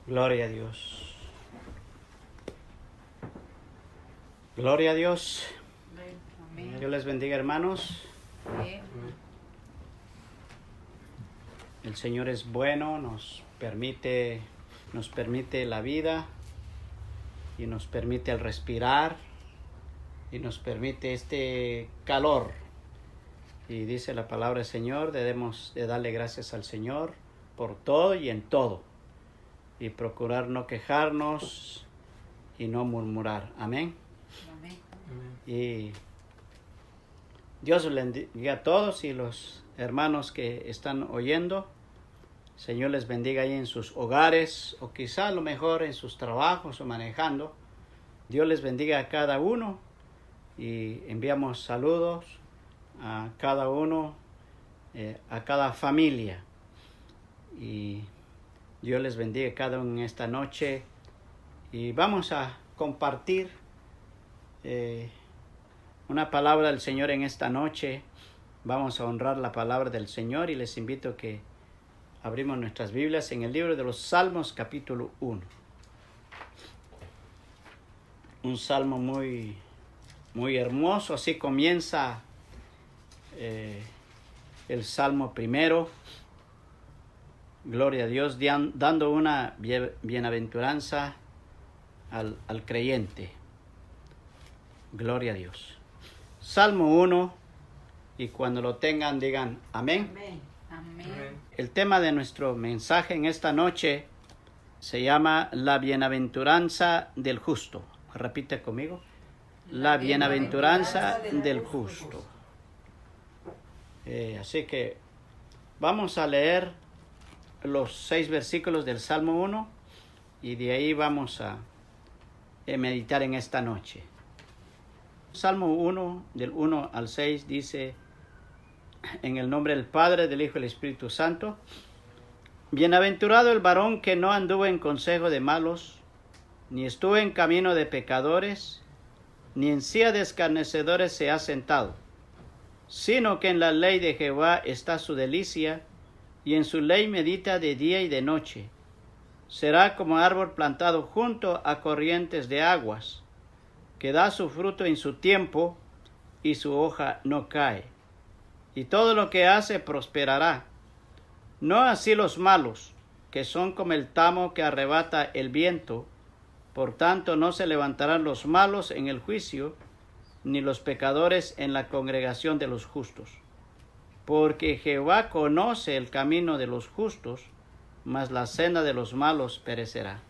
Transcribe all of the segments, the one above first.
Gloria a Dios. Gloria a Dios. Amén. Dios les bendiga, hermanos. Amén. El Señor es bueno, nos permite la vida y nos permite el respirar y nos permite este calor. Y dice la palabra del Señor, debemos de darle gracias al Señor por todo y en todo. Y procurar no quejarnos y no murmurar. Amén. Amén. Y Dios les bendiga a todos y los hermanos que están oyendo. Señor les bendiga ahí en sus hogares o quizá a lo mejor en sus trabajos o manejando. Dios les bendiga a cada uno y enviamos saludos a cada uno, a cada familia. Y Dios les bendiga a cada uno en esta noche. Y vamos a compartir una palabra del Señor en esta noche. Vamos a honrar la palabra del Señor y les invito a que abrimos nuestras Biblias en el libro de los Salmos, capítulo 1. Un salmo muy hermoso. Así comienza el salmo primero. Gloria a Dios, dando una bienaventuranza al creyente. Gloria a Dios. Salmo 1, y cuando lo tengan digan amén. Amén. Amén. El tema de nuestro mensaje en esta noche se llama la bienaventuranza del justo. Repite conmigo. La bienaventuranza del justo. Así que vamos a leer los 6 versículos del Salmo 1 y de ahí vamos a meditar en esta noche. Salmo 1, del 1 al 6 dice: en el nombre del Padre, del Hijo y del Espíritu Santo. Bienaventurado el varón que no anduvo en consejo de malos, ni estuvo en camino de pecadores, ni en silla de escarnecedores se ha sentado, sino que en la ley de Jehová está su delicia, y en su ley medita de día y de noche. Será como árbol plantado junto a corrientes de aguas, que da su fruto en su tiempo, y su hoja no cae. Y todo lo que hace prosperará. No así los malos, que son como el tamo que arrebata el viento. Por tanto, no se levantarán los malos en el juicio, ni los pecadores en la congregación de los justos. Porque Jehová conoce el camino de los justos, mas la senda de los malos perecerá.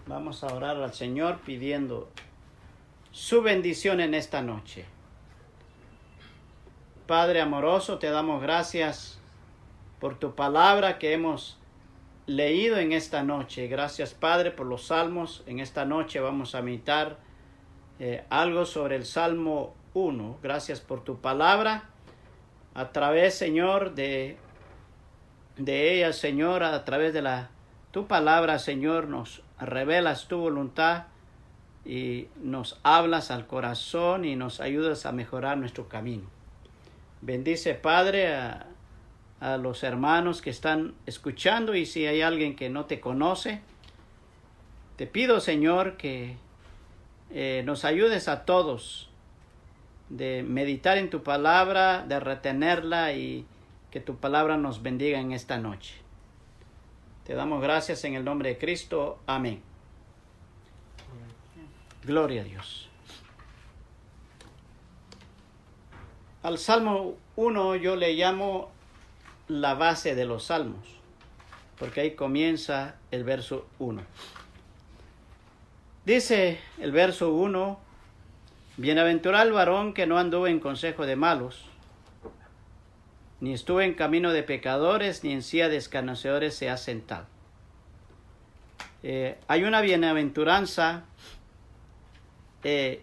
Vamos a orar al Señor pidiendo su bendición en esta noche. Padre amoroso, te damos gracias por tu palabra que hemos leído en esta noche. Gracias, Padre, por los salmos. En esta noche vamos a meditar algo sobre el Salmo 1. Gracias por tu palabra. A través, Señor, de ella, Señor, a través de tu palabra, Señor, nos revelas tu voluntad y nos hablas al corazón y nos ayudas a mejorar nuestro camino. Bendice, Padre, a los hermanos que están escuchando, y si hay alguien que no te conoce, te pido, Señor, que nos ayudes a todos de meditar en tu palabra, de retenerla y que tu palabra nos bendiga en esta noche. Te damos gracias en el nombre de Cristo. Amén. Gloria a Dios. Al Salmo 1 yo le llamo la base de los salmos, porque ahí comienza el verso 1. Dice el verso 1: bienaventurado el varón que no anduvo en consejo de malos, ni estuvo en camino de pecadores, ni en silla de escarnecedores se ha sentado. Hay una bienaventuranza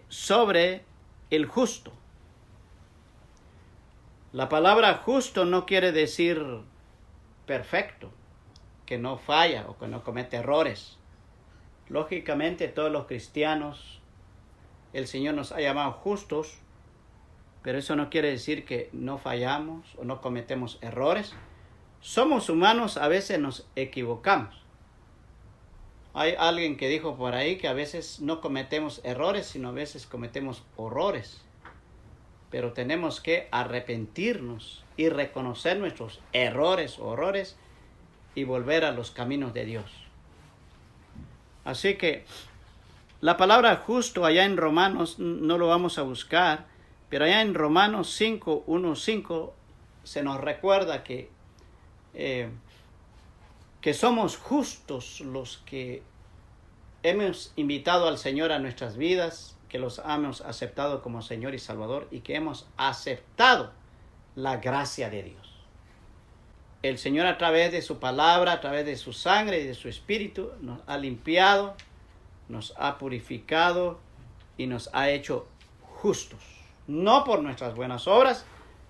sobre el justo. La palabra justo no quiere decir perfecto, que no falla o que no comete errores. Lógicamente, todos los cristianos, el Señor nos ha llamado justos, pero eso no quiere decir que no fallamos o no cometemos errores. Somos humanos, a veces nos equivocamos. Hay alguien que dijo por ahí que a veces no cometemos errores, sino a veces cometemos horrores. Pero tenemos que arrepentirnos y reconocer nuestros errores o horrores y volver a los caminos de Dios. Así que la palabra justo allá en Romanos, no lo vamos a buscar, pero allá en Romanos 5, 1, 5 se nos recuerda que somos justos los que hemos invitado al Señor a nuestras vidas, que los hemos aceptado como Señor y Salvador y que hemos aceptado la gracia de Dios. El Señor, a través de su palabra, a través de su sangre y de su espíritu, nos ha limpiado, nos ha purificado y nos ha hecho justos. No por nuestras buenas obras,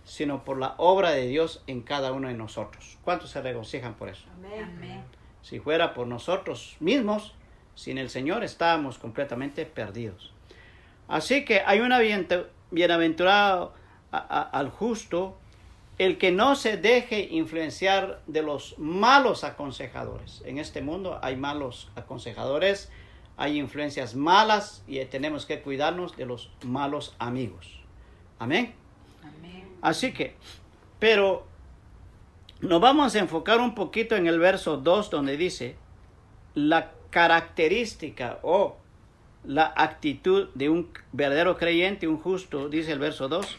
sino por la obra de Dios en cada uno de nosotros. ¿Cuántos se regocijan por eso? Amén. Si fuera por nosotros mismos, sin el Señor estábamos completamente perdidos. Así que hay una bienaventurado al justo, el que no se deje influenciar de los malos aconsejadores. En este mundo hay malos aconsejadores, hay influencias malas y tenemos que cuidarnos de los malos amigos. Amén. Amén. Así que, pero nos vamos a enfocar un poquito en el verso 2 donde dice la característica o la actitud de un verdadero creyente, un justo, dice el verso 2,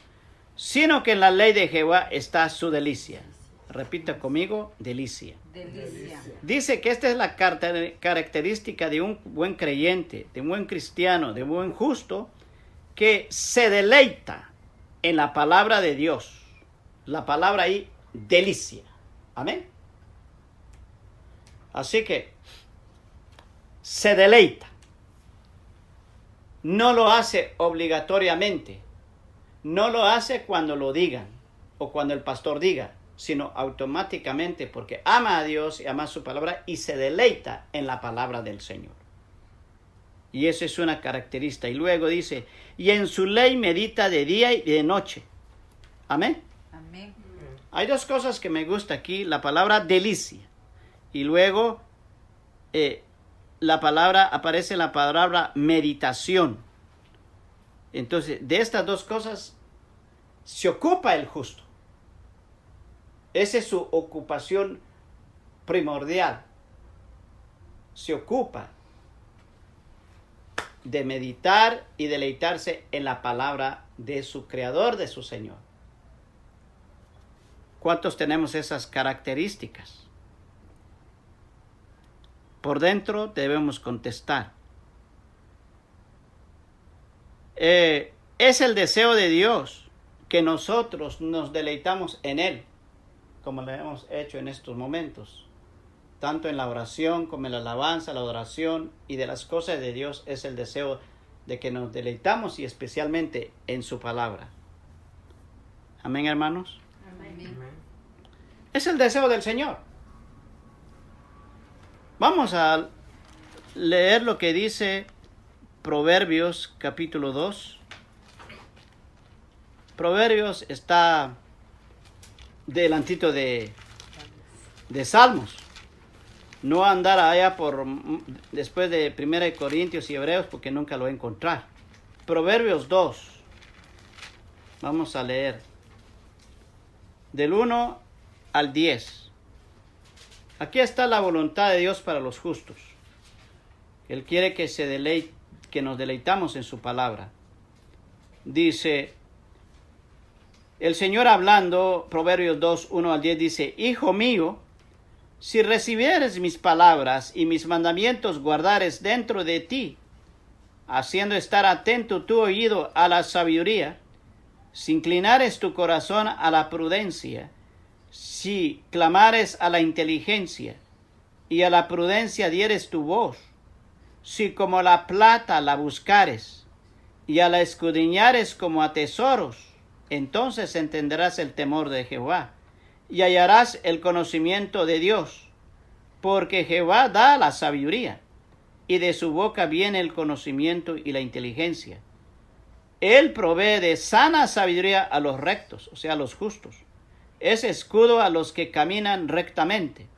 sino que en la ley de Jehová está su delicia. Repita conmigo, delicia. Delicia. Dice que esta es la característica de un buen creyente, de un buen cristiano, de un buen justo, que se deleita en la palabra de Dios. La palabra ahí, delicia. Amén. Así que se deleita. No lo hace obligatoriamente. No lo hace cuando lo digan o cuando el pastor diga, sino automáticamente porque ama a Dios y ama su palabra y se deleita en la palabra del Señor. Y esa es una característica. Y luego dice, y en su ley medita de día y de noche. Amén. Amén. Hay dos cosas que me gusta aquí, la palabra delicia y luego aparece la palabra meditación. Entonces, de estas dos cosas se ocupa el justo. Esa es su ocupación primordial. Se ocupa de meditar y deleitarse en la palabra de su Creador, de su Señor. ¿Cuántos tenemos esas características? Por dentro debemos contestar. Es el deseo de Dios que nosotros nos deleitamos en Él, como lo hemos hecho en estos momentos. Tanto en la oración como en la alabanza, la adoración y de las cosas de Dios es el deseo de que nos deleitamos y especialmente en su palabra. Amén, hermanos. Amén. Es el deseo del Señor. Vamos a leer lo que dice Proverbios capítulo 2. Proverbios está delantito de Salmos. No andar allá después de 1 Corintios y Hebreos porque nunca lo voy a encontrar. Proverbios 2. Vamos a leer del 1 al 10. Aquí está la voluntad de Dios para los justos. Él quiere que nos deleitamos en su palabra. Dice, el Señor hablando, Proverbios 2, 1 al 10, dice, Hijo mío, si recibieres mis palabras y mis mandamientos guardares dentro de ti, haciendo estar atento tu oído a la sabiduría, si inclinares tu corazón a la prudencia, si clamares a la inteligencia y a la prudencia dieres tu voz, si como la plata la buscares y a la escudriñares como a tesoros, entonces entenderás el temor de Jehová y hallarás el conocimiento de Dios, porque Jehová da la sabiduría y de su boca viene el conocimiento y la inteligencia. Él provee de sana sabiduría a los rectos, o sea, a los justos. Es escudo a los que caminan rectamente.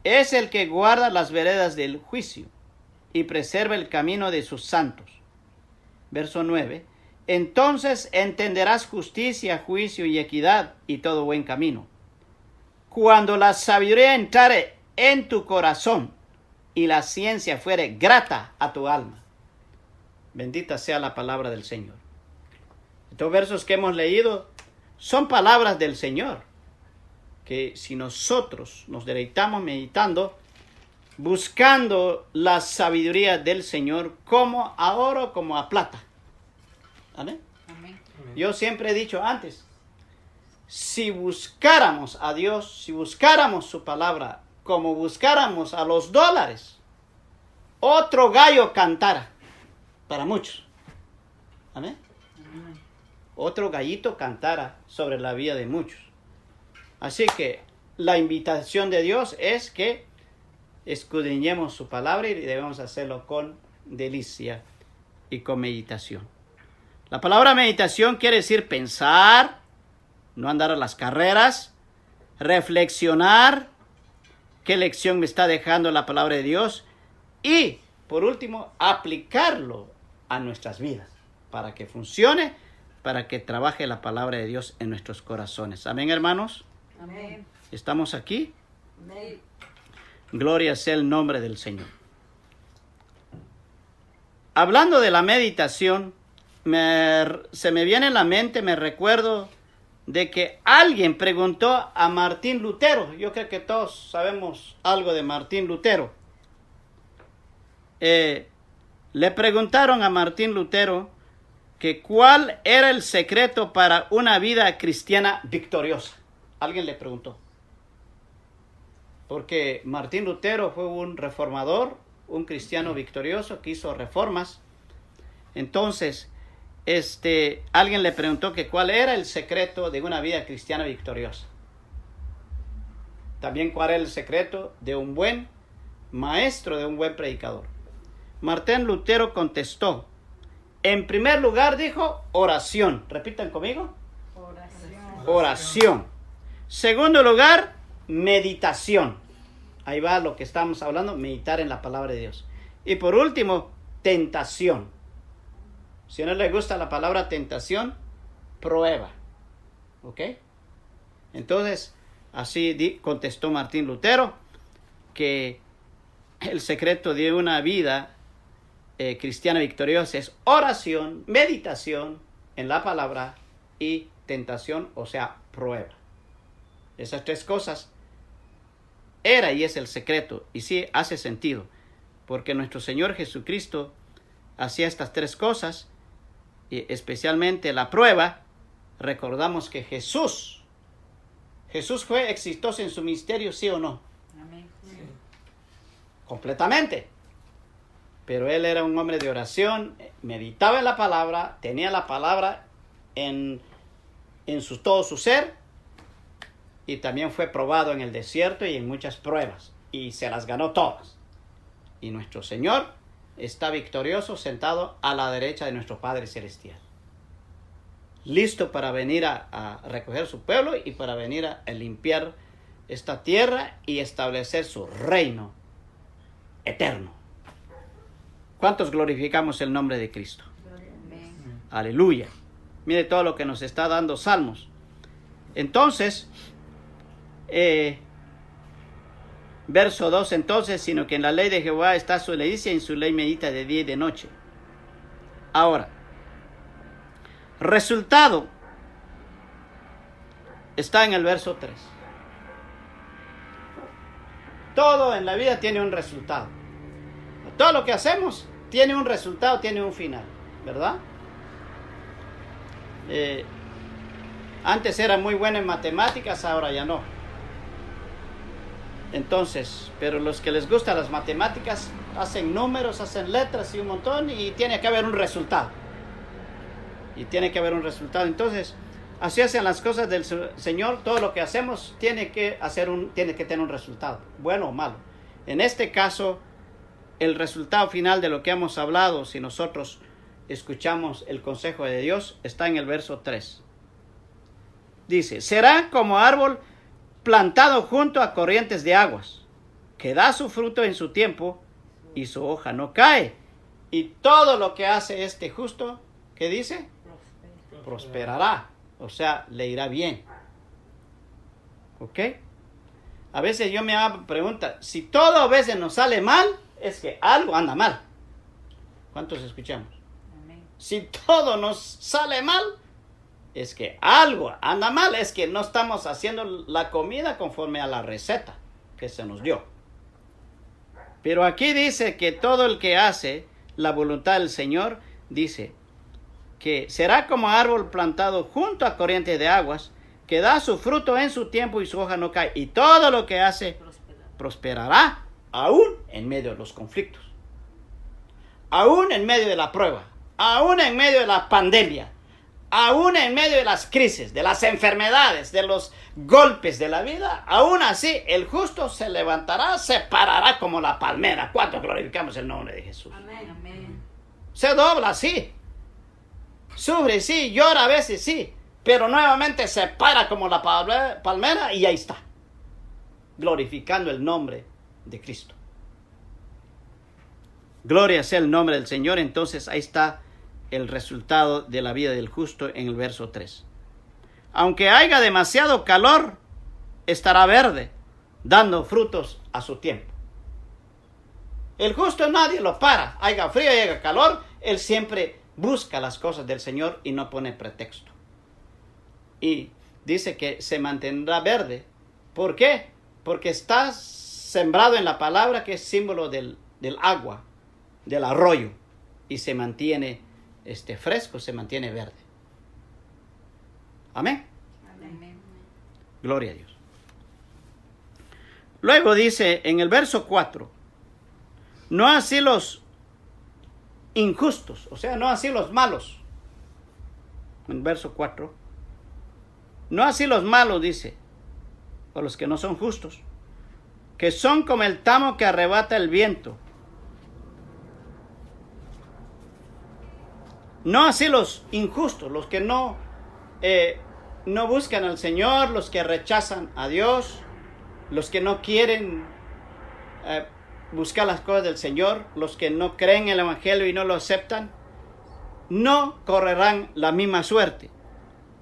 es el que guarda las veredas del juicio y preserva el camino de sus santos. Verso 9. Entonces entenderás justicia, juicio y equidad y todo buen camino. Cuando la sabiduría entrare en tu corazón y la ciencia fuere grata a tu alma. Bendita sea la palabra del Señor. Estos versos que hemos leído son palabras del Señor, que si nosotros nos deleitamos meditando, buscando la sabiduría del Señor como a oro, como a plata. Amén. Amén. Yo siempre he dicho antes, si buscáramos a Dios, si buscáramos su palabra, como buscáramos a los dólares, otro gallo cantara para muchos. Amén. Amén. Otro gallito cantara sobre la vida de muchos. Así que la invitación de Dios es que escudriñemos su palabra y debemos hacerlo con delicia y con meditación. La palabra meditación quiere decir pensar, no andar a las carreras, reflexionar qué lección me está dejando la palabra de Dios y, por último, aplicarlo a nuestras vidas para que funcione, para que trabaje la palabra de Dios en nuestros corazones. Amén, hermanos. Amén. ¿Estamos aquí? Amén. Gloria sea el nombre del Señor. Hablando de la meditación, se me viene en la mente, me recuerdo de que alguien preguntó a Martín Lutero. Yo creo que todos sabemos algo de Martín Lutero. Le preguntaron a Martín Lutero que cuál era el secreto para una vida cristiana victoriosa. Alguien le preguntó. Porque Martín Lutero fue un reformador, un cristiano victorioso que hizo reformas. Entonces, alguien le preguntó que cuál era el secreto de una vida cristiana victoriosa. También cuál era el secreto de un buen maestro, de un buen predicador. Martín Lutero contestó. En primer lugar dijo oración. Repitan conmigo. Oración. Oración. Segundo lugar, meditación. Ahí va lo que estamos hablando, meditar en la palabra de Dios. Y por último, tentación. Si no le gusta la palabra tentación, prueba. ¿Ok? Entonces, así contestó Martín Lutero, que el secreto de una vida cristiana victoriosa es oración, meditación en la palabra y tentación, o sea, prueba. Esas tres cosas era y es el secreto, y sí hace sentido, porque nuestro Señor Jesucristo hacía estas tres cosas, y especialmente la prueba. Recordamos que Jesús fue exitoso en su ministerio, ¿sí o no? Amén. Sí. Completamente. Pero él era un hombre de oración, meditaba en la palabra, tenía la palabra en todo su ser, y también fue probado en el desierto y en muchas pruebas, y se las ganó todas. Y nuestro Señor está victorioso, sentado a la derecha de nuestro Padre Celestial, listo para venir a recoger su pueblo y para venir a limpiar esta tierra y establecer su reino eterno. ¿Cuántos glorificamos el nombre de Cristo? Amén. Aleluya. Mire todo lo que nos está dando Salmos. Entonces, verso 2, entonces, sino que en la ley de Jehová está su delicia y en su ley medita de día y de noche. Ahora, resultado está en el verso 3. Todo en la vida tiene un resultado. Todo lo que hacemos tiene un resultado, tiene un final, ¿verdad? Antes era muy bueno en matemáticas, ahora ya no. Entonces, pero los que les gustan las matemáticas hacen números, hacen letras y un montón, y tiene que haber un resultado. Entonces, así hacen las cosas del Señor. Todo lo que hacemos tiene que tener un resultado, bueno o malo. En este caso, el resultado final de lo que hemos hablado, si nosotros escuchamos el consejo de Dios, está en el verso 3. Dice, será como árbol plantado junto a corrientes de aguas, que da su fruto en su tiempo y su hoja no cae. Y todo lo que hace este justo, ¿qué dice? Prosperará. O sea, le irá bien. ¿Ok? A veces yo me hago pregunta, si todo a veces nos sale mal, es que algo anda mal. ¿Cuántos escuchamos? Amén. Si todo nos sale mal, es que algo anda mal, es que no estamos haciendo la comida conforme a la receta que se nos dio. Pero aquí dice que todo el que hace la voluntad del Señor, dice que será como árbol plantado junto a corrientes de aguas, que da su fruto en su tiempo y su hoja no cae. Y todo lo que hace prosperará, aún en medio de los conflictos, aún en medio de la prueba, aún en medio de la pandemia, aún en medio de las crisis, de las enfermedades, de los golpes de la vida. Aún así, el justo se levantará, se parará como la palmera. ¿Cuánto glorificamos el nombre de Jesús? Amén. Amén. Se dobla, sí. Sufre, sí. Llora a veces, sí. Pero nuevamente se para como la palmera y ahí está. Glorificando el nombre de Cristo. Gloria sea el nombre del Señor. Entonces ahí está el resultado de la vida del justo en el verso 3. Aunque haya demasiado calor, estará verde, dando frutos a su tiempo. El justo nadie lo para. Haya frío, haya calor, él siempre busca las cosas del Señor y no pone pretexto. Y dice que se mantendrá verde. ¿Por qué? Porque está sembrado en la palabra, que es símbolo del agua, del arroyo, y se mantiene fresco, se mantiene verde. Amén. Amén. Gloria a Dios. Luego dice en el verso 4, no así los injustos, o sea, no así los malos. En el verso 4, no así los malos, dice, o los que no son justos, que son como el tamo que arrebata el viento. No así los injustos, los que no buscan al Señor, los que rechazan a Dios, los que no quieren buscar las cosas del Señor, los que no creen en el Evangelio y no lo aceptan, no correrán la misma suerte.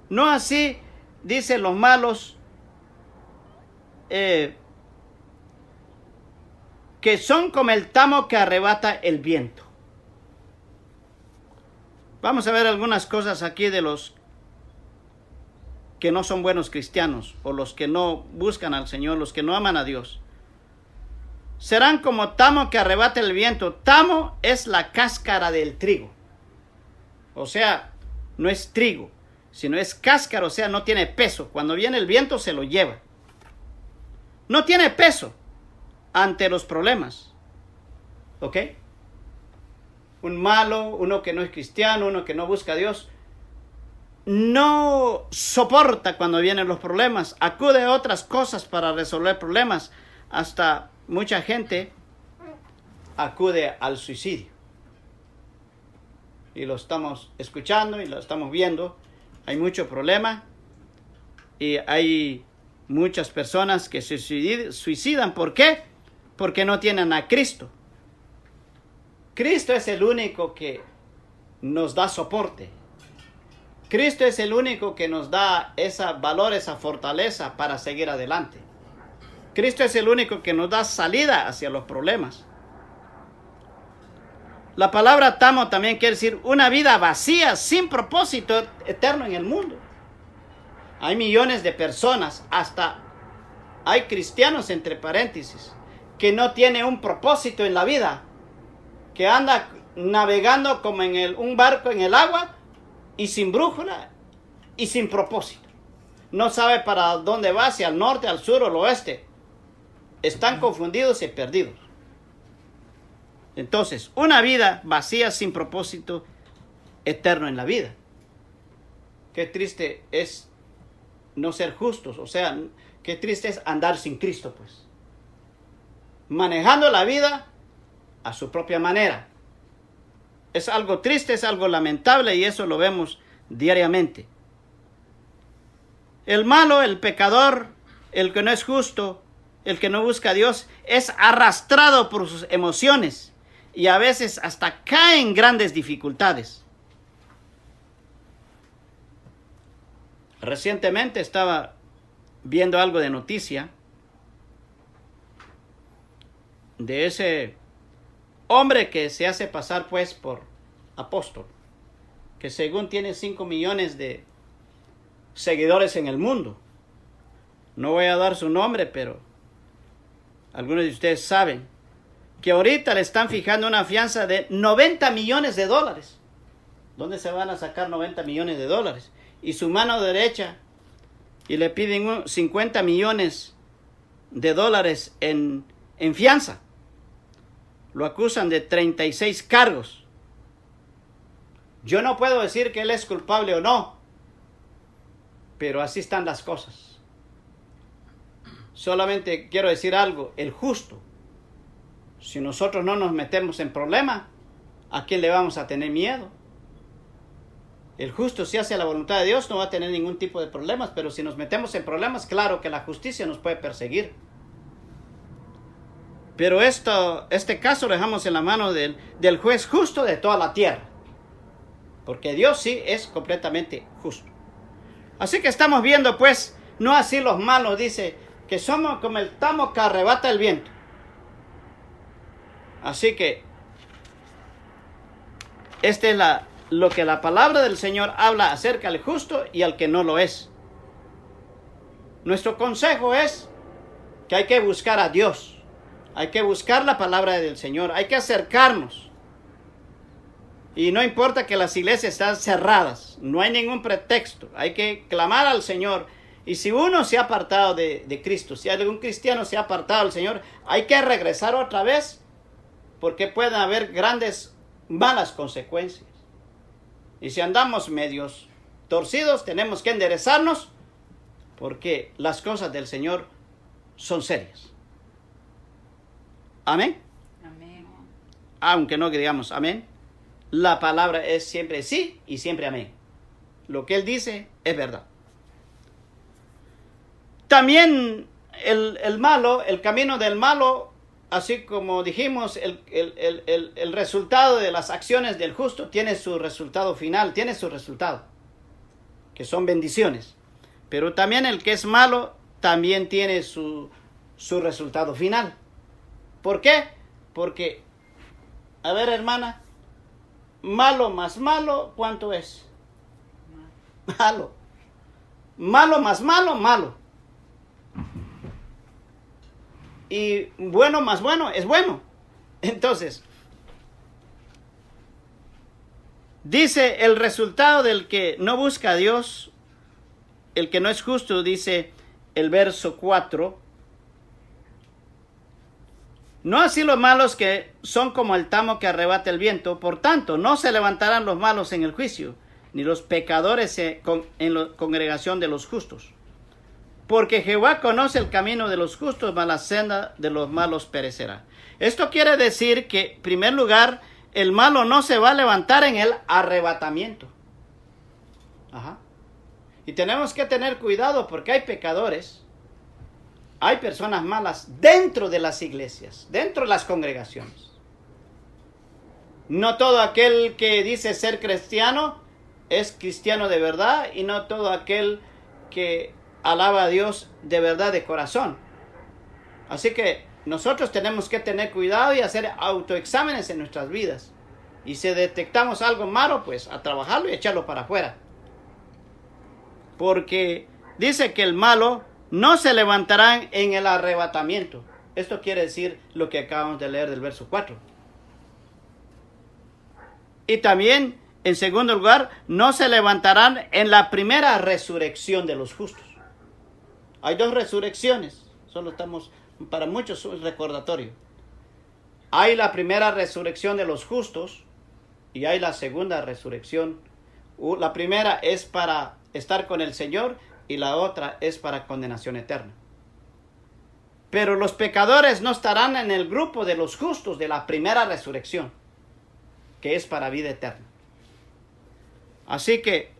No así, dicen los malos, que son como el tamo que arrebata el viento. Vamos a ver algunas cosas aquí de los que no son buenos cristianos, o los que no buscan al Señor, los que no aman a Dios. Serán como tamo que arrebata el viento. Tamo es la cáscara del trigo. O sea, no es trigo, sino es cáscara, o sea, no tiene peso. Cuando viene el viento se lo lleva. No tiene peso ante los problemas. ¿Ok? Un malo, uno que no es cristiano, uno que no busca a Dios, no soporta cuando vienen los problemas, acude a otras cosas para resolver problemas. Hasta mucha gente acude al suicidio. Y lo estamos escuchando y lo estamos viendo. Hay mucho problema y hay muchas personas que se suicidan. ¿Por qué? Porque no tienen a Cristo. Cristo es el único que nos da soporte. Cristo es el único que nos da ese valor, esa fortaleza para seguir adelante. Cristo es el único que nos da salida hacia los problemas. La palabra tamo también quiere decir una vida vacía, sin propósito eterno en el mundo. Hay millones de personas, hasta hay cristianos entre paréntesis, que no tienen un propósito en la vida, que anda navegando como en un barco en el agua y sin brújula y sin propósito. No sabe para dónde va, si al norte, al sur o al oeste. Están confundidos y perdidos. Entonces, una vida vacía, sin propósito eterno en la vida. Qué triste es no ser justos, o sea, qué triste es andar sin Cristo, pues. Manejando la vida a su propia manera. Es algo triste, es algo lamentable y eso lo vemos diariamente. El malo, el pecador, el que no es justo, el que no busca a Dios, es arrastrado por sus emociones y a veces hasta cae en grandes dificultades. Recientemente estaba viendo algo de noticia de ese hombre que se hace pasar pues por apóstol, que según tiene 5 millones de seguidores en el mundo. No voy a dar su nombre, pero algunos de ustedes saben que ahorita le están fijando una fianza de 90 millones de dólares. ¿Dónde se van a sacar 90 millones de dólares? Y su mano derecha, y le piden 50 millones de dólares en fianza. Lo acusan de 36 cargos. Yo no puedo decir que él es culpable o no, pero así están las cosas. Solamente quiero decir algo, el justo, si nosotros no nos metemos en problemas, ¿a quién le vamos a tener miedo? El justo, si hace la voluntad de Dios, no va a tener ningún tipo de problemas, pero si nos metemos en problemas, claro que la justicia nos puede perseguir. Pero este caso lo dejamos en la mano del juez justo de toda la tierra, porque Dios sí es completamente justo. Así que estamos viendo, pues, no así los malos, dice, que somos como el tamo que arrebata el viento. Así que, este es lo que la palabra del Señor habla acerca del justo y al que no lo es. Nuestro consejo es que hay que buscar a Dios. Hay que buscar la palabra del Señor. Hay que acercarnos. Y no importa que las iglesias están cerradas. No hay ningún pretexto. Hay que clamar al Señor. Y si uno se ha apartado de Cristo, si algún cristiano se ha apartado del Señor, hay que regresar otra vez, porque pueden haber grandes malas consecuencias. Y si andamos medios torcidos, tenemos que enderezarnos, porque las cosas del Señor son serias. Amén. Amén. Aunque no digamos amén, la palabra es siempre sí y siempre amén. Lo que Él dice es verdad. También el malo, el camino del malo, así como dijimos, el resultado de las acciones del justo tiene su resultado final, tiene su resultado, que son bendiciones. Pero también el que es malo también tiene su resultado final. ¿Por qué? Porque, a ver, hermana, malo más malo, ¿cuánto es? Malo. Malo más malo, malo. Y bueno más bueno es bueno. Entonces, dice el resultado del que no busca a Dios, el que no es justo, dice el verso 4. No así los malos que son como el tamo que arrebata el viento, por tanto, no se levantarán los malos en el juicio, ni los pecadores en la congregación de los justos. Porque Jehová conoce el camino de los justos, mas la senda de los malos perecerá. Esto quiere decir que, en primer lugar, el malo no se va a levantar en el arrebatamiento. Ajá. Y tenemos que tener cuidado porque hay pecadores, hay personas malas dentro de las iglesias, dentro de las congregaciones. No todo aquel que dice ser cristiano es cristiano de verdad, y no todo aquel que alaba a Dios de verdad de corazón. Así que nosotros tenemos que tener cuidado y hacer autoexámenes en nuestras vidas. Y si detectamos algo malo, pues a trabajarlo y echarlo para afuera. Porque dice que el malo no se levantarán en el arrebatamiento. Esto quiere decir lo que acabamos de leer del verso 4. Y también, en segundo lugar, no se levantarán en la primera resurrección de los justos. Hay dos resurrecciones. Solo estamos, para muchos, un recordatorio. Hay la primera resurrección de los justos y hay la segunda resurrección. La primera es para estar con el Señor y la otra es para condenación eterna. Pero los pecadores no estarán en el grupo de los justos de la primera resurrección, que es para vida eterna. Así que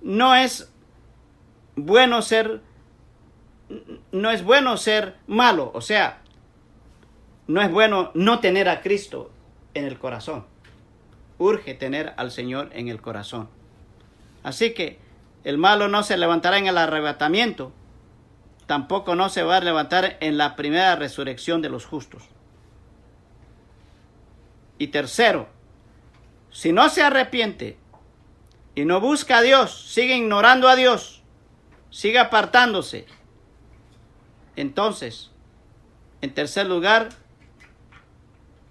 no es bueno ser no es bueno ser malo, o sea, no es bueno no tener a Cristo en el corazón. Urge tener al Señor en el corazón. Así que el malo no se levantará en el arrebatamiento, tampoco no se va a levantar en la primera resurrección de los justos. Y tercero, si no se arrepiente y no busca a Dios, sigue ignorando a Dios, sigue apartándose, entonces, en tercer lugar,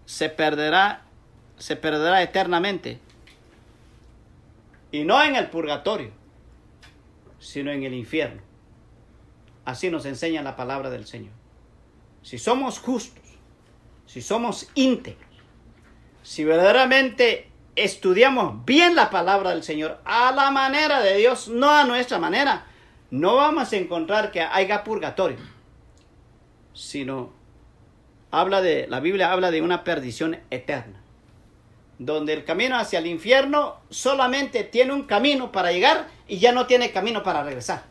se perderá eternamente. Y no en el purgatorio, sino en el infierno. Así nos enseña la palabra del Señor. Si somos justos, si somos íntegros, si verdaderamente estudiamos bien la palabra del Señor a la manera de Dios, no a nuestra manera, no vamos a encontrar que haya purgatorio, sino la Biblia habla de una perdición eterna, donde el camino hacia el infierno solamente tiene un camino para llegar y ya no tiene camino para regresar.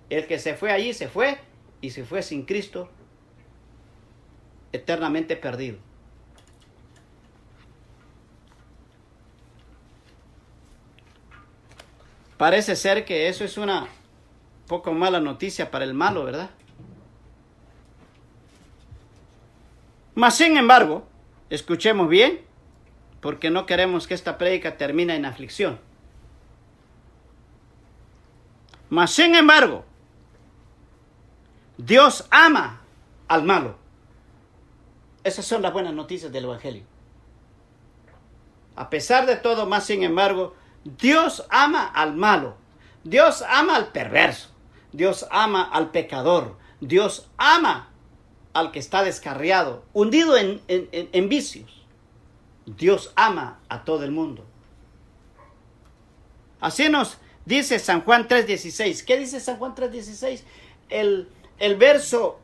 El que se fue allí se fue, y se fue sin Cristo, eternamente perdido. Parece ser que eso es una poco mala noticia para el malo, ¿verdad? Mas sin embargo, escuchemos bien, porque no queremos que esta prédica termine en aflicción. Mas sin embargo, Dios ama al malo. Esas son las buenas noticias del Evangelio. A pesar de todo, más sin embargo, Dios ama al malo. Dios ama al perverso. Dios ama al pecador. Dios ama al que está descarriado, hundido en vicios. Dios ama a todo el mundo. Así nos dice San Juan 3:16. ¿Qué dice San Juan 3:16? El verso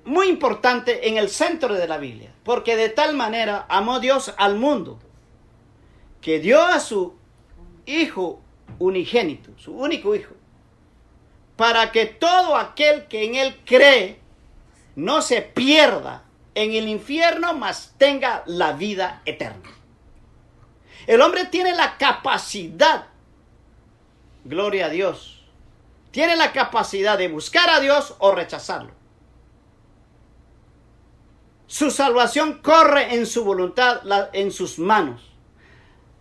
muy importante en el centro de la Biblia. Porque de tal manera amó Dios al mundo, que dio a su Hijo unigénito, su único Hijo, para que todo aquel que en Él cree no se pierda en el infierno, mas tenga la vida eterna. El hombre tiene la capacidad, gloria a Dios, tiene la capacidad de buscar a Dios o rechazarlo. Su salvación corre en su voluntad, en sus manos,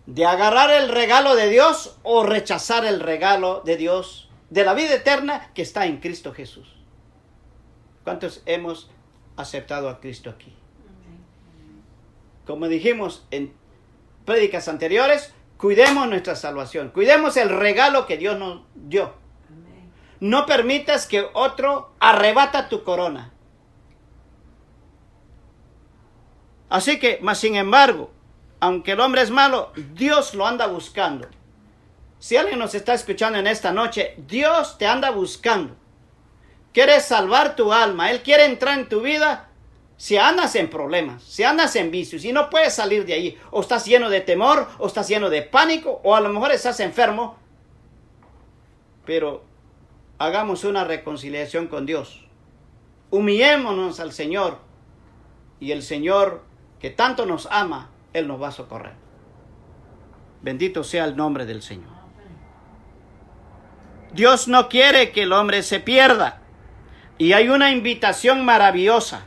de agarrar el regalo de Dios o rechazar el regalo de Dios, de la vida eterna que está en Cristo Jesús. ¿Cuántos hemos aceptado a Cristo aquí? Como dijimos en prédicas anteriores, cuidemos nuestra salvación, cuidemos el regalo que Dios nos dio. No permitas que otro arrebata tu corona. Así que, mas sin embargo, aunque el hombre es malo, Dios lo anda buscando. Si alguien nos está escuchando en esta noche, Dios te anda buscando. Quiere salvar tu alma. Él quiere entrar en tu vida. Si andas en problemas, si andas en vicios y no puedes salir de ahí, o estás lleno de temor, o estás lleno de pánico, o a lo mejor estás enfermo, pero hagamos una reconciliación con Dios. Humillémonos al Señor, y el Señor, que tanto nos ama, Él nos va a socorrer. Bendito sea el nombre del Señor. Dios no quiere que el hombre se pierda. Y hay una invitación maravillosa.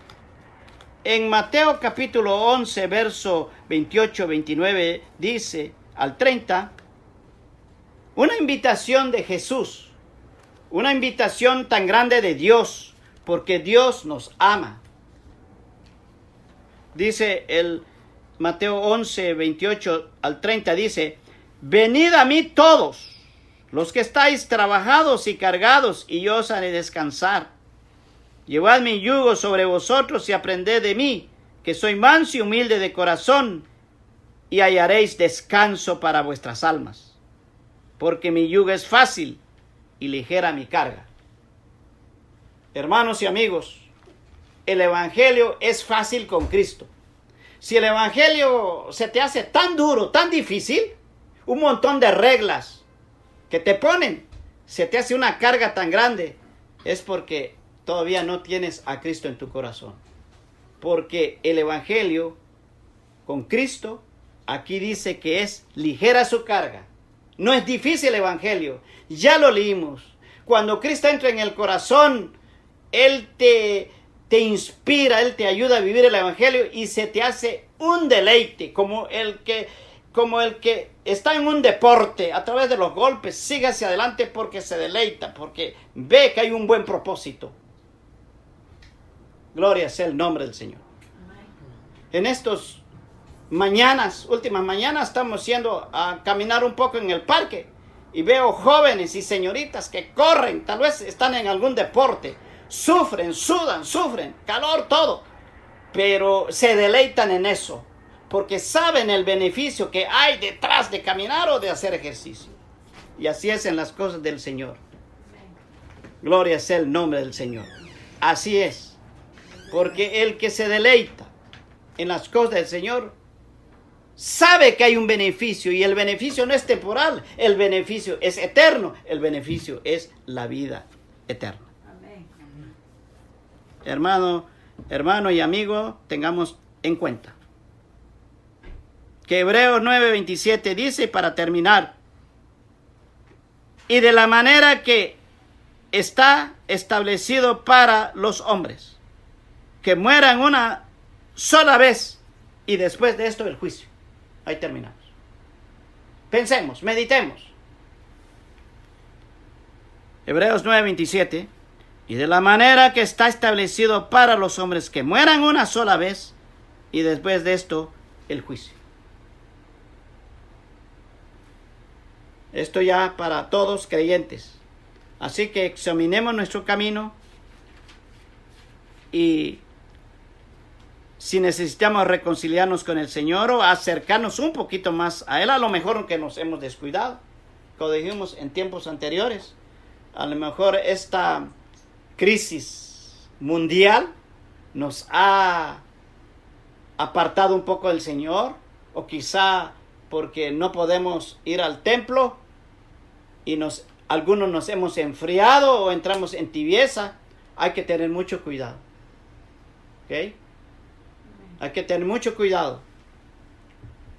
En Mateo capítulo 11, verso 28, 29, dice al 30, una invitación de Jesús, una invitación tan grande de Dios, porque Dios nos ama. Dice el Mateo 11, 28 al 30, dice, venid a mí todos los que estáis trabajados y cargados, y yo os haré descansar. Llevad mi yugo sobre vosotros y aprended de mí, que soy manso y humilde de corazón, y hallaréis descanso para vuestras almas. Porque mi yugo es fácil y ligera mi carga. Hermanos y amigos, el Evangelio es fácil con Cristo. Si el Evangelio se te hace tan duro, tan difícil, un montón de reglas que te ponen, se te hace una carga tan grande, es porque todavía no tienes a Cristo en tu corazón. Porque el Evangelio con Cristo, aquí dice que es ligera su carga. No es difícil el Evangelio. Ya lo leímos. Cuando Cristo entra en el corazón, Él te inspira, Él te ayuda a vivir el Evangelio y se te hace un deleite, como el que está en un deporte, a través de los golpes, sigue hacia adelante porque se deleita, porque ve que hay un buen propósito. Gloria sea el nombre del Señor. En estos últimas mañanas, estamos yendo a caminar un poco en el parque y veo jóvenes y señoritas que corren, tal vez están en algún deporte, sufren, sudan, sufren, calor, todo, pero se deleitan en eso, porque saben el beneficio que hay detrás de caminar o de hacer ejercicio. Y así es en las cosas del Señor. Gloria sea el nombre del Señor. Así es, porque el que se deleita en las cosas del Señor sabe que hay un beneficio, y el beneficio no es temporal, el beneficio es eterno, el beneficio es la vida eterna. Amén. Hermano y amigo, tengamos en cuenta que Hebreos 9:27 dice, para terminar, y de la manera que está establecido para los hombres, que mueran una sola vez y después de esto el juicio. Ahí terminamos. Pensemos, meditemos. Hebreos 9:27, y de la manera que está establecido para los hombres, que mueran una sola vez y después de esto el juicio. Esto ya para todos creyentes. Así que examinemos nuestro camino, y si necesitamos reconciliarnos con el Señor o acercarnos un poquito más a Él, a lo mejor que nos hemos descuidado, como dijimos en tiempos anteriores, a lo mejor esta crisis mundial nos ha apartado un poco del Señor, o quizá porque no podemos ir al templo y algunos nos hemos enfriado o entramos en tibieza. Hay que tener mucho cuidado. ¿Ok? Hay que tener mucho cuidado,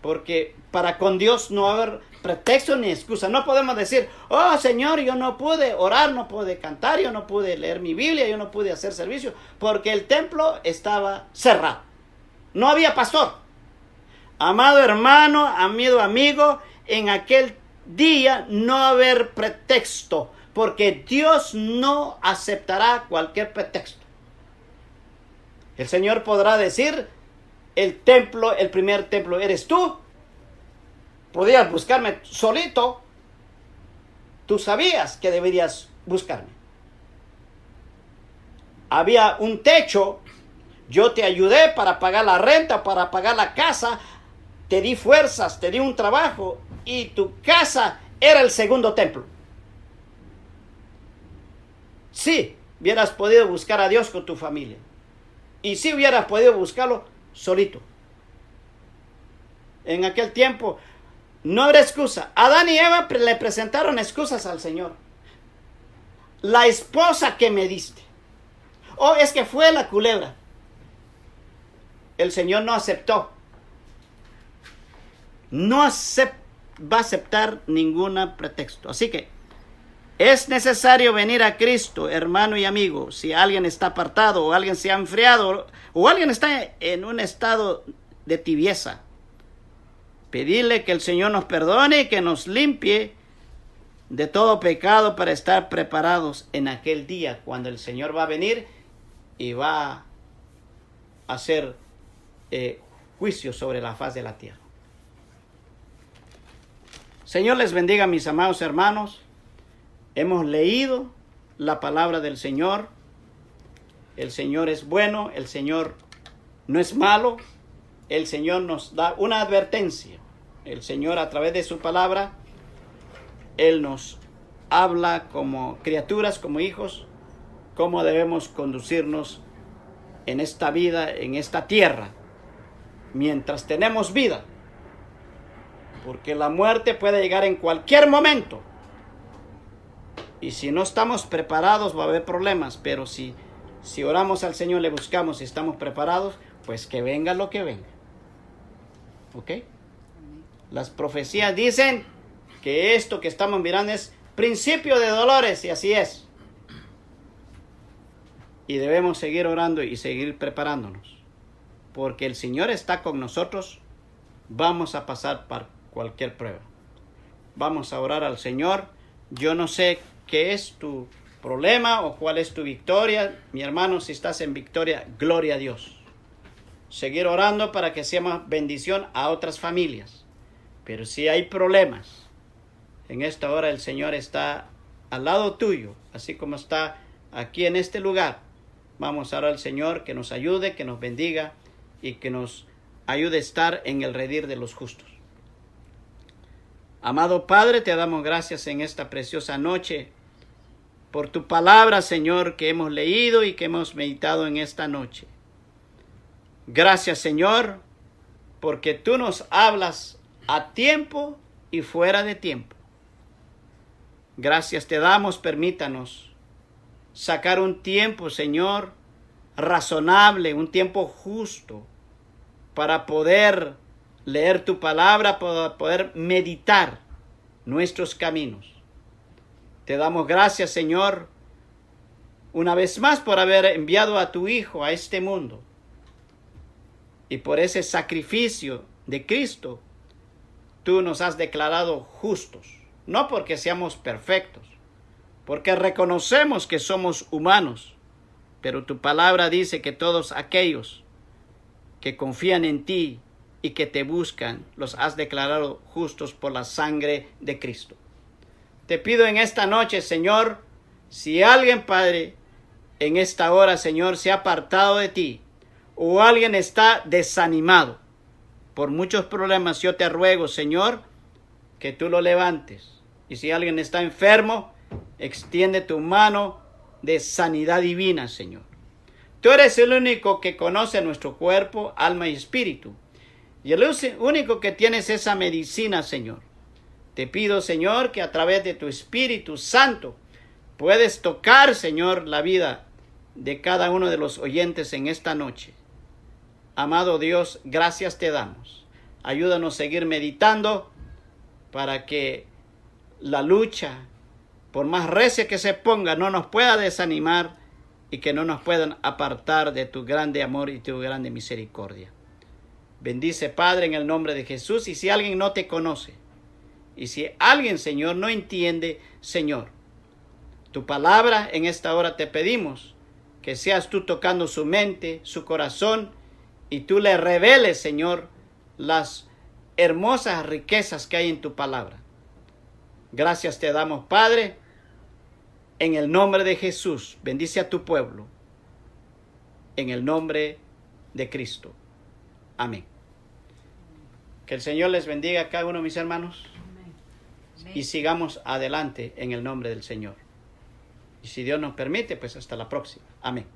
porque para con Dios no va a haber pretexto ni excusa. No podemos decir, oh Señor, yo no pude orar, no pude cantar, yo no pude leer mi Biblia, yo no pude hacer servicio, porque el templo estaba cerrado. No había pastor. Amado hermano, amigo, en aquel día no va a haber pretexto, porque Dios no aceptará cualquier pretexto. El Señor podrá decir, el primer templo eres tú. Podías buscarme solito. Tú sabías que deberías buscarme. Había un techo. Yo te ayudé para pagar la renta, para pagar la casa. Te di fuerzas, te di un trabajo. Y tu casa era el segundo templo. Sí, hubieras podido buscar a Dios con tu familia. Y sí hubieras podido buscarlo solito. En aquel tiempo no habrá excusa. Adán y Eva le presentaron excusas al Señor. La esposa que me diste. Oh, es que fue la culebra. El Señor no aceptó. No va a aceptar ningún pretexto. Así que es necesario venir a Cristo, hermano y amigo. Si alguien está apartado, o alguien se ha enfriado, o alguien está en un estado de tibieza, pedirle que el Señor nos perdone y que nos limpie de todo pecado, para estar preparados en aquel día cuando el Señor va a venir y va a hacer juicio sobre la faz de la tierra. Señor les bendiga, mis amados hermanos. Hemos leído la palabra del Señor. El Señor es bueno, el Señor no es malo. El Señor nos da una advertencia. El Señor, a través de su palabra, Él nos habla como criaturas, como hijos, cómo debemos conducirnos en esta vida, en esta tierra, mientras tenemos vida. Porque la muerte puede llegar en cualquier momento. Y si no estamos preparados va a haber problemas, pero si oramos al Señor, le buscamos y estamos preparados, pues que venga lo que venga. ¿Ok? Las profecías dicen que esto que estamos mirando es principio de dolores, y así es. Y debemos seguir orando y seguir preparándonos, porque el Señor está con nosotros. Vamos a pasar por cualquier prueba. Vamos a orar al Señor. Yo no sé qué es tu problema o cuál es tu victoria. Mi hermano, si estás en victoria, gloria a Dios. Seguir orando para que seamos bendición a otras familias. Pero si hay problemas, en esta hora el Señor está al lado tuyo, así como está aquí en este lugar. Vamos a orar al Señor que nos ayude, que nos bendiga y que nos ayude a estar en el redil de los justos. Amado Padre, te damos gracias en esta preciosa noche por tu palabra, Señor, que hemos leído y que hemos meditado en esta noche. Gracias, Señor, porque tú nos hablas a tiempo y fuera de tiempo. Gracias te damos, permítanos sacar un tiempo, Señor, razonable, un tiempo justo, para poder leer tu palabra, para poder meditar nuestros caminos. Te damos gracias, Señor, una vez más por haber enviado a tu Hijo a este mundo y por ese sacrificio de Cristo. Tú nos has declarado justos, no porque seamos perfectos, porque reconocemos que somos humanos, pero tu palabra dice que todos aquellos que confían en ti y que te buscan, los has declarado justos por la sangre de Cristo. Te pido en esta noche, Señor, si alguien, Padre, en esta hora, Señor, se ha apartado de ti, o alguien está desanimado por muchos problemas, yo te ruego, Señor, que tú lo levantes. Y si alguien está enfermo, extiende tu mano de sanidad divina, Señor. Tú eres el único que conoce nuestro cuerpo, alma y espíritu. Y el único que tienes esa medicina, Señor. Te pido, Señor, que a través de tu Espíritu Santo puedes tocar, Señor, la vida de cada uno de los oyentes en esta noche. Amado Dios, gracias te damos. Ayúdanos a seguir meditando para que la lucha, por más recia que se ponga, no nos pueda desanimar y que no nos puedan apartar de tu grande amor y tu grande misericordia. Bendice, Padre, en el nombre de Jesús. Y si alguien no te conoce, y si alguien, Señor, no entiende, Señor, tu palabra en esta hora te pedimos que seas tú tocando su mente, su corazón, y tú le reveles, Señor, las hermosas riquezas que hay en tu palabra. Gracias te damos, Padre, en el nombre de Jesús. Bendice a tu pueblo, en el nombre de Cristo. Amén. Que el Señor les bendiga a cada uno de mis hermanos. Amén. Y sigamos adelante en el nombre del Señor. Y si Dios nos permite, pues hasta la próxima. Amén.